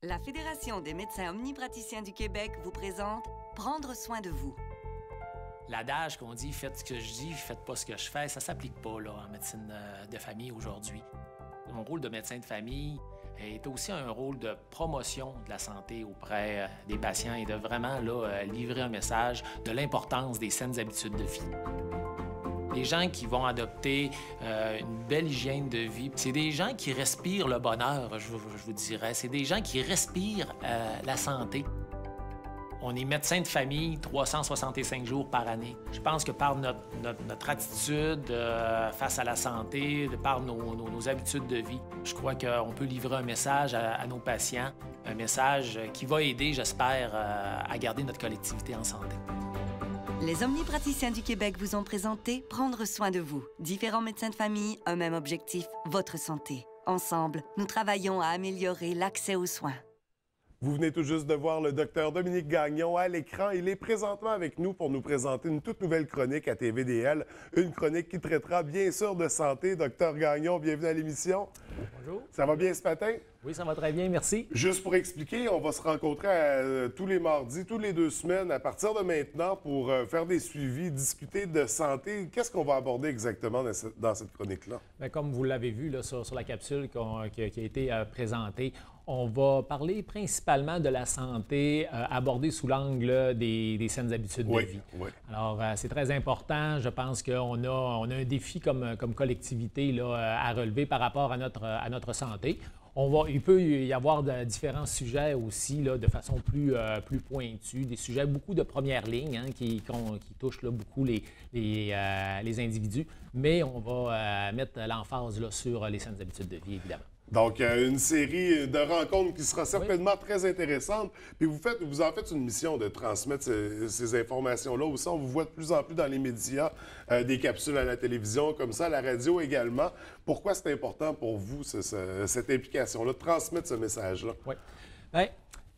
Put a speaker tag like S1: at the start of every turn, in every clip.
S1: La Fédération des médecins omnipraticiens du Québec vous présente Prendre soin de vous.
S2: L'adage qu'on dit « faites ce que je dis, faites pas ce que je fais », ça s'applique pas là, en médecine de famille aujourd'hui. Mon rôle de médecin de famille est aussi un rôle de promotion de la santé auprès des patients et de vraiment là, livrer un message de l'importance des saines habitudes de vie. Les gens qui vont adopter une belle hygiène de vie, c'est des gens qui respirent le bonheur, je vous dirais. C'est des gens qui respirent la santé. On est médecin de famille 365 jours par année. Je pense que par notre attitude face à la santé, par nos habitudes de vie, je crois qu'on peut livrer un message à nos patients, un message qui va aider, j'espère, à garder notre collectivité en santé.
S1: Les omnipraticiens du Québec vous ont présenté Prendre soin de vous. Différents médecins de famille, un même objectif, votre santé. Ensemble, nous travaillons à améliorer l'accès aux soins.
S3: Vous venez tout juste de voir le docteur Dominique Gagnon à l'écran. Il est présentement avec nous pour nous présenter une toute nouvelle chronique à TVDL. Une chronique qui traitera bien sûr de santé. Docteur Gagnon, bienvenue à l'émission.
S4: Bonjour.
S3: Ça va bien ce matin?
S4: Oui, ça va très bien, merci.
S3: Juste pour expliquer, on va se rencontrer tous les mardis, tous les 2 semaines, à partir de maintenant, pour faire des suivis, discuter de santé. Qu'est-ce qu'on va aborder exactement dans cette chronique-là?
S4: Bien, comme vous l'avez vu là, sur la capsule qui a été présentée, on va parler principalement de la santé abordée sous l'angle des saines habitudes de vie. Oui. Alors, c'est très important. Je pense qu'on a un défi comme collectivité là, à relever par rapport à notre santé. Il peut y avoir différents sujets aussi là, de façon plus pointue, des sujets beaucoup de première ligne hein, qui touchent là, beaucoup les individus, mais on va mettre l'emphase là, sur les saines habitudes de vie, évidemment.
S3: Donc, une série de rencontres qui sera certainement très intéressante. Puis vous en faites une mission de transmettre ces informations-là aussi. On vous voit de plus en plus dans les médias, des capsules à la télévision, comme ça, à la radio également. Pourquoi c'est important pour vous, cette implication-là, de transmettre ce message-là?
S4: Oui. Bien,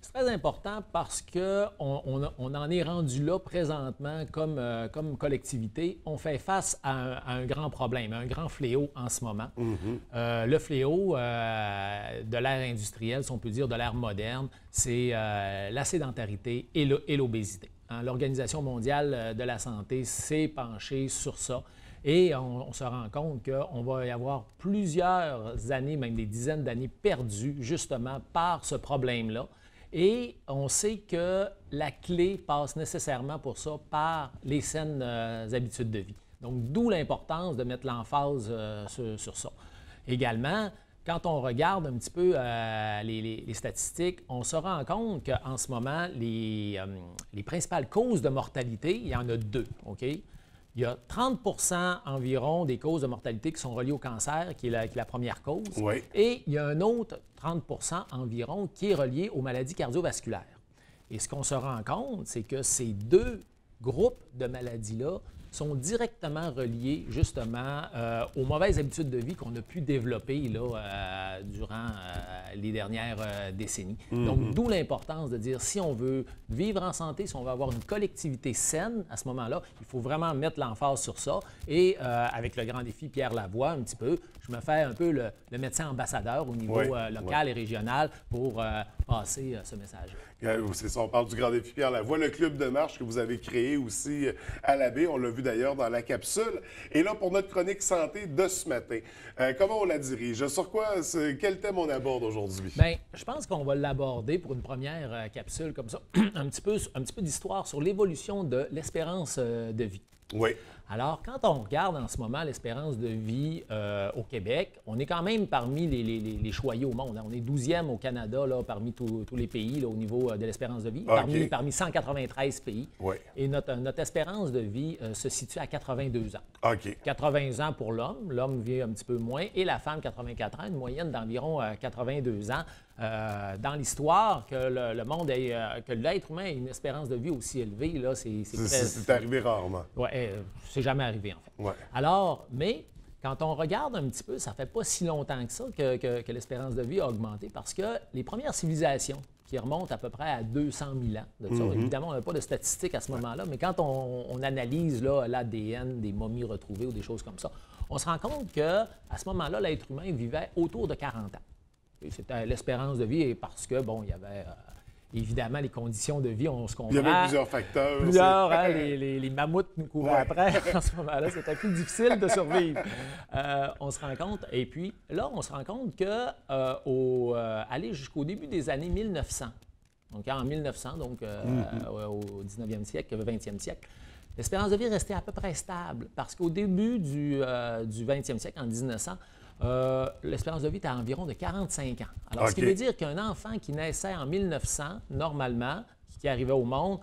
S4: c'est très important parce qu'on en est rendu là présentement comme collectivité. On fait face à un grand problème, un grand fléau en ce moment. Le fléau de l'ère industrielle, si on peut dire de l'ère moderne, c'est la sédentarité et l'obésité. Hein, l'Organisation mondiale de la santé s'est penchée sur ça. Et on se rend compte qu'on va y avoir plusieurs années, même des dizaines d'années perdues, justement, par ce problème-là. Et on sait que la clé passe nécessairement pour ça par les saines habitudes de vie. Donc, d'où l'importance de mettre l'emphase sur ça. Également, quand on regarde un petit peu les statistiques, on se rend compte qu'en ce moment, les principales causes de mortalité, il y en a 2, OK? Il y a 30 environ des causes de mortalité qui sont reliées au cancer, qui est la première cause. Oui. Et il y a un autre 30 environ qui est relié aux maladies cardiovasculaires. Et ce qu'on se rend compte, c'est que ces 2 groupes de maladies-là sont directement reliés justement aux mauvaises habitudes de vie qu'on a pu développer là, durant les dernières décennies. Donc, d'où l'importance de dire si on veut vivre en santé, si on veut avoir une collectivité saine, à ce moment-là, il faut vraiment mettre l'emphase sur ça. Et avec le grand défi Pierre Lavoie, un petit peu, je me fais un peu le médecin ambassadeur au niveau local et régional pour passer ce message.
S3: C'est ça, on parle du grand défi Pierre Lavoie, le club de marche que vous avez créé aussi à la baie, on l'a vu d'ailleurs dans la capsule. Et là, pour notre chronique santé de ce matin, comment on la dirige? Sur quoi, quel thème on aborde aujourd'hui?
S4: Bien, je pense qu'on va l'aborder pour une première capsule comme ça, un petit peu d'histoire sur l'évolution de l'espérance de vie.
S3: Oui.
S4: Alors, quand on regarde en ce moment l'espérance de vie au Québec, on est quand même parmi les choyés au monde. Hein. On est 12e au Canada là, parmi tous les pays là, au niveau de l'espérance de vie, parmi 193 pays. Oui. Et notre espérance de vie se situe à 82 ans. OK. 80 ans pour l'homme. L'homme vit un petit peu moins. Et la femme, 84 ans, une moyenne d'environ 82 ans. Dans l'histoire, que le monde que l'être humain ait une espérance de vie aussi élevée, là,
S3: c'est arrivé rarement.
S4: Oui, c'est jamais arrivé, en fait. Ouais. Alors, mais quand on regarde un petit peu, ça fait pas si longtemps que ça que l'espérance de vie a augmenté parce que les premières civilisations qui remontent à peu près à 200 000 ans de ça, évidemment, on n'a pas de statistiques à ce moment-là, mais quand on analyse l'ADN des momies retrouvées ou des choses comme ça, on se rend compte qu'à ce moment-là, l'être humain vivait autour de 40 ans. C'était l'espérance de vie, et parce que, bon, il y avait évidemment les conditions de vie, on se comprend.
S3: Il y avait plusieurs facteurs.
S4: Plusieurs, hein, les mammouths nous couraient après. En ce moment-là, c'était plus difficile de survivre. On se rend compte, et puis là, on se rend compte que aller jusqu'au début des années 1900, donc en 1900, donc au 19e siècle, 20e siècle, l'espérance de vie restait à peu près stable, parce qu'au début du 20e siècle, en 1900, l'espérance de vie était à environ de 45 ans. Alors, ce qui veut dire qu'un enfant qui naissait en 1900, normalement, qui arrivait au monde,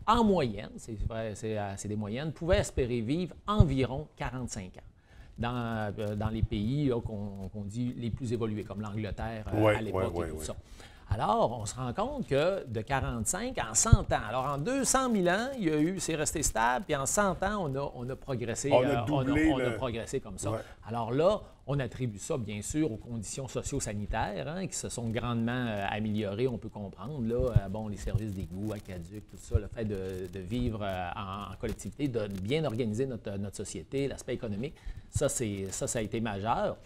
S4: en moyenne, c'est des moyennes, pouvait espérer vivre environ 45 ans dans les pays qu'on dit les plus évolués, comme l'Angleterre à l'époque et tout ça. Alors, on se rend compte que de 45 en 100 ans, alors en 200 000 ans, c'est resté stable, puis en 100 ans, on a progressé.
S3: On a
S4: progressé comme ça.
S3: Ouais.
S4: Alors là, on attribue ça, bien sûr, aux conditions socio-sanitaires qui se sont grandement améliorées, on peut comprendre. Là, les services d'égouts, aqueducs, tout ça, le fait de vivre en collectivité, de bien organiser notre société, l'aspect économique, ça a été majeur.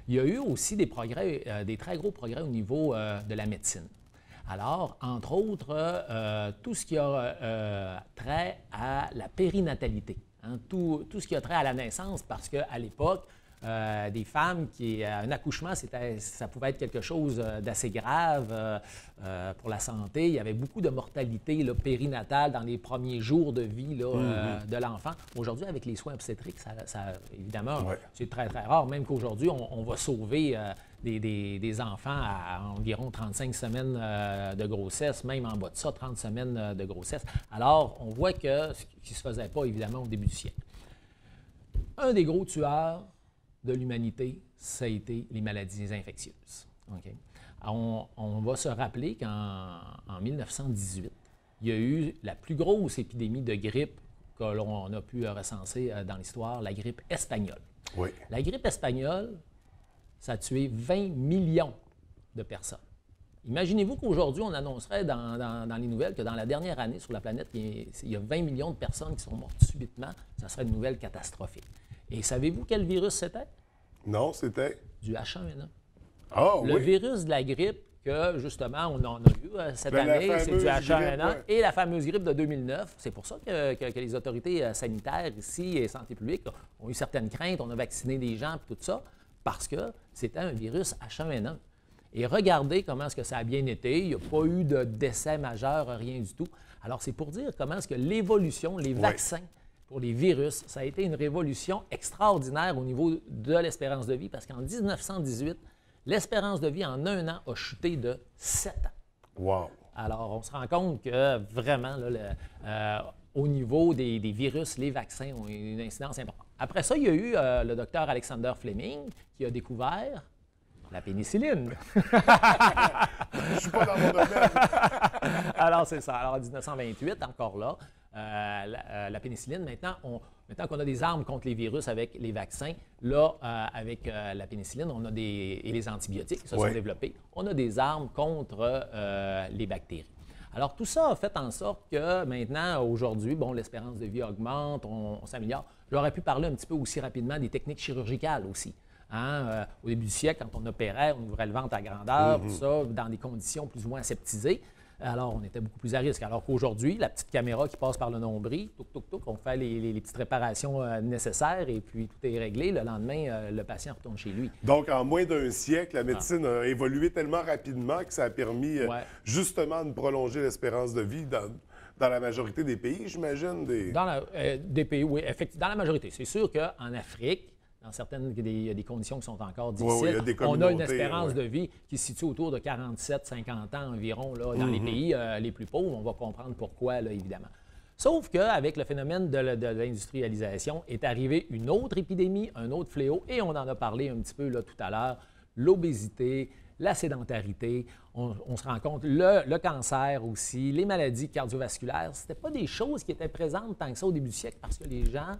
S4: Il y a eu aussi des progrès, des très gros progrès au niveau de la médecine. Alors, entre autres, tout ce qui a trait à la périnatalité, hein, tout ce qui a trait à la naissance, parce qu'à l'époque, des femmes un accouchement, ça pouvait être quelque chose d'assez grave pour la santé. Il y avait beaucoup de mortalité là, périnatale dans les premiers jours de vie là, de l'enfant. Aujourd'hui, avec les soins obstétriques, évidemment, c'est très, très rare. Même qu'aujourd'hui, on va sauver des enfants à environ 35 semaines de grossesse, même en bas de ça, 30 semaines de grossesse. Alors, on voit que ce qui ne se faisait pas, évidemment, au début du siècle. Un des gros tueurs de l'humanité, ça a été les maladies infectieuses. Okay? On va se rappeler qu'en 1918, il y a eu la plus grosse épidémie de grippe que l'on a pu recenser dans l'histoire, la grippe espagnole.
S3: Oui.
S4: La grippe espagnole, ça a tué 20 millions de personnes. Imaginez-vous qu'aujourd'hui, on annoncerait dans les nouvelles que dans la dernière année sur la planète, il y a 20 millions de personnes qui sont mortes subitement. Ça serait une nouvelle catastrophique. Et savez-vous quel virus c'était?
S3: Non, c'était?
S4: Du H1N1.
S3: Ah,
S4: le virus de la grippe que, justement, on en a eu cette année, c'est du H1N1 et la fameuse grippe de 2009. C'est pour ça que les autorités sanitaires ici et santé publique ont eu certaines craintes. On a vacciné des gens et tout ça parce que c'était un virus H1N1. Et regardez comment est-ce que ça a bien été. Il n'y a pas eu de décès majeur, rien du tout. Alors, c'est pour dire comment est-ce que l'évolution, les vaccins pour les virus, ça a été une révolution extraordinaire au niveau de l'espérance de vie parce qu'en 1918, l'espérance de vie en 1 an a chuté de 7 ans.
S3: Wow!
S4: Alors, on se rend compte que vraiment, là, au niveau des virus, les vaccins ont une incidence importante. Après ça, il y a eu le docteur Alexander Fleming qui a découvert la pénicilline.
S3: Je ne suis pas dans mon domaine.
S4: Alors, c'est ça. Alors, en 1928, encore là, la pénicilline, maintenant qu'on a des armes contre les virus avec les vaccins, là, avec la pénicilline, et les antibiotiques qui se sont développés, on a des armes contre les bactéries. Alors, tout ça a fait en sorte que maintenant, aujourd'hui, l'espérance de vie augmente, on s'améliore. J'aurais pu parler un petit peu aussi rapidement des techniques chirurgicales aussi. Hein? Au début du siècle, quand on opérait, on ouvrait le ventre à grandeur, tout ça, dans des conditions plus ou moins aseptisées. Alors, on était beaucoup plus à risque. Alors qu'aujourd'hui, la petite caméra qui passe par le nombril, on fait les petites réparations nécessaires et puis tout est réglé. Le lendemain, le patient retourne chez lui.
S3: Donc, en moins d'un siècle, la médecine a évolué tellement rapidement que ça a permis justement de prolonger l'espérance de vie dans la majorité des pays, j'imagine.
S4: Des pays, oui, effectivement. Dans la majorité. C'est sûr qu'en Afrique, dans certaines, il y a des conditions qui sont encore difficiles. On a une espérance de vie qui se situe autour de 47-50 ans environ là, dans les pays les plus pauvres. On va comprendre pourquoi, là, évidemment. Sauf qu'avec le phénomène de l'industrialisation est arrivée une autre épidémie, un autre fléau, et on en a parlé un petit peu là, tout à l'heure, l'obésité, la sédentarité, on se rend compte, le cancer aussi, les maladies cardiovasculaires, ce n'étaient pas des choses qui étaient présentes tant que ça au début du siècle parce que les gens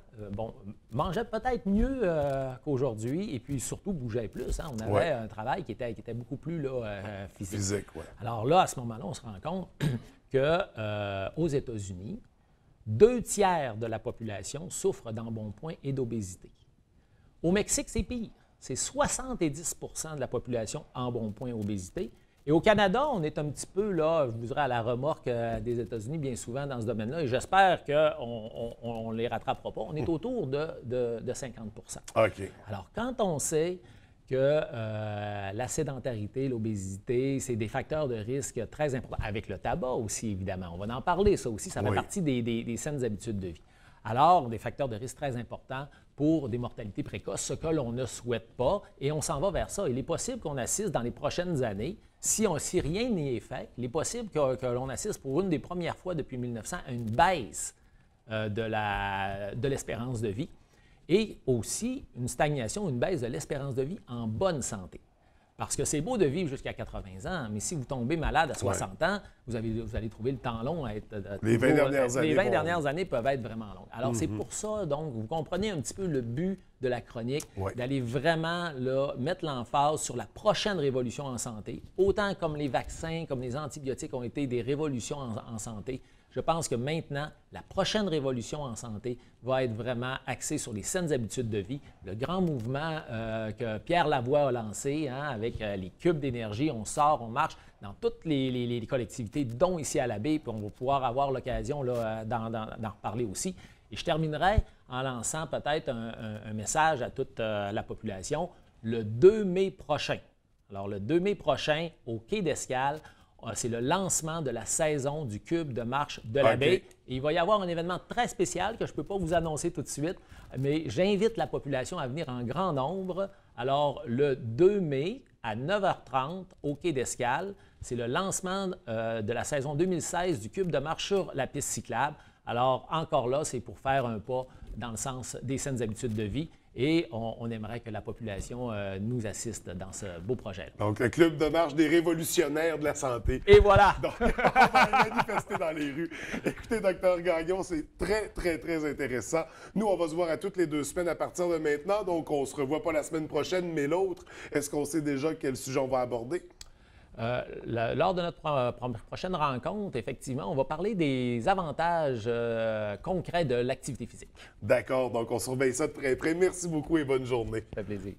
S4: mangeaient peut-être mieux qu'aujourd'hui et puis surtout bougeaient plus. Hein. On avait un travail qui était beaucoup plus physique. Alors là, à ce moment-là, on se rend compte qu'aux États-Unis, 2/3 de la population souffre d'embonpoint et d'obésité. Au Mexique, c'est pire. c'est 70 de la population embonpoint obésité. Et au Canada, on est un petit peu, là, je vous dirais, à la remorque des États-Unis bien souvent dans ce domaine-là. Et j'espère qu'on ne les rattrapera pas. On est autour de 50
S3: OK.
S4: Alors, quand on sait que la sédentarité, l'obésité, c'est des facteurs de risque très importants, avec le tabac aussi, évidemment. On va en parler, ça aussi, ça fait partie des saines habitudes de vie. Alors, des facteurs de risque très importants pour des mortalités précoces, ce que l'on ne souhaite pas, et on s'en va vers ça. Il est possible qu'on assiste dans les prochaines années, si rien n'y est fait, il est possible que l'on assiste pour une des premières fois depuis 1900 à une baisse de l'espérance de vie et aussi une stagnation, une baisse de l'espérance de vie en bonne santé. Parce que c'est beau de vivre jusqu'à 80 ans, mais si vous tombez malade à 60 ans, vous allez trouver le temps long à être...
S3: Les 20 dernières années.
S4: Les 20 dernières années peuvent être vraiment longues. Alors, c'est pour ça, donc, vous comprenez un petit peu le but de la chronique, d'aller vraiment là, mettre l'emphase sur la prochaine révolution en santé, autant comme les vaccins, comme les antibiotiques ont été des révolutions en santé. Je pense que maintenant, la prochaine révolution en santé va être vraiment axée sur les saines habitudes de vie. Le grand mouvement que Pierre Lavoie a lancé, avec les cubes d'énergie, on sort, on marche dans toutes les collectivités, dont ici à la baie, puis on va pouvoir avoir l'occasion d'en reparler aussi. Et je terminerai en lançant peut-être un message à toute la population. Le 2 mai prochain, alors le 2 mai prochain, au Quai d'Escale, c'est le lancement de la saison du Cube de marche de la baie. Et il va y avoir un événement très spécial que je ne peux pas vous annoncer tout de suite, mais j'invite la population à venir en grand nombre. Alors, le 2 mai à 9h30 au Quai d'Escale, c'est le lancement de la saison 2016 du Cube de marche sur la piste cyclable. Alors, encore là, c'est pour faire un pas dans le sens des saines habitudes de vie. Et on aimerait que la population nous assiste dans ce beau projet.
S3: Donc, le Club de marche des révolutionnaires de la santé.
S4: Et voilà!
S3: Donc, on va manifester dans les rues. Écoutez, Dr Gagnon, c'est très, très, très intéressant. Nous, on va se voir à toutes les 2 semaines à partir de maintenant. Donc, on ne se revoit pas la semaine prochaine, mais l'autre. Est-ce qu'on sait déjà quel sujet on va aborder?
S4: Lors de notre prochaine rencontre, effectivement, on va parler des avantages concrets de l'activité physique.
S3: D'accord, donc on surveille ça de très près. Merci beaucoup et bonne journée.
S4: Ça fait plaisir.